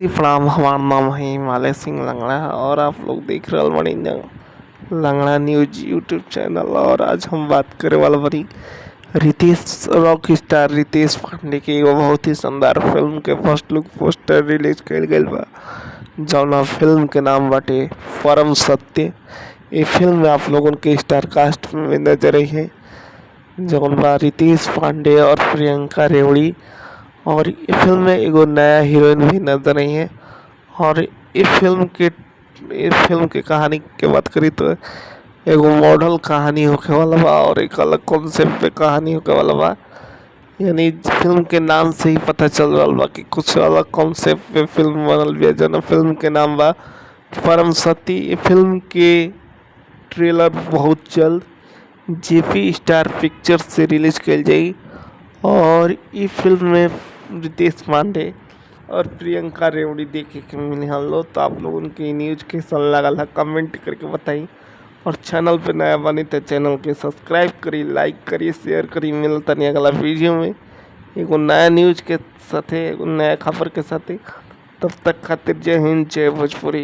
जी प्रणाम। हमार नाम है हिमालय सिंह लंगड़ा और आप लोग देख रहल बानी लंगड़ा न्यूज यूट्यूब चैनल। और आज हम बात करे वाला बानी रितेश रॉक स्टार रितेश पांडे के एगो बहुत ही शानदार फिल्म के फर्स्ट लुक पोस्टर रिलीज कइल गइल बा, जौना फिल्म के नाम बाटे परम सत्य। ये फिल्म में आप लोगन के स्टार कास्ट में नजर आई है, जौन बा रितेश पांडे और प्रियंका रेवड़ी। और ये फिल्म में एगो नया हीरोइन भी नजर आई है। और इस फिल्म के कहानी के बात करी तो एगो मॉडल कहानी होखे वाला बा और एक अलग कॉन्सेप्ट पे कहानी होखे वाला बा। यानी फिल्म के नाम से ही पता चल रहा बा कि कुछ अलग कॉन्सेप्ट पे फिल्म बनल बिया, जौन फिल्म के नाम बा परम सत्य। ये फिल्म के ट्रेलर बहुत जल्द जेपी स्टार पिक्चर से रिलीज कइल जाई। और ई फिल्म में रितेश पांडे और प्रियंका रेवड़ी देखे के मिली हम लोग। तो आप लोगन के न्यूज कैसन लगल है कमेंट करके बताई। और चैनल पे नया बनी तो चैनल के सब्सक्राइब करी, लाइक करी, शेयर करी। मिलता नहीं अगला वीडियो में एगो नया न्यूज के साथे, एगो नया खबर के साथे। तब तक खातिर जय हिंद, जय भोजपुरी।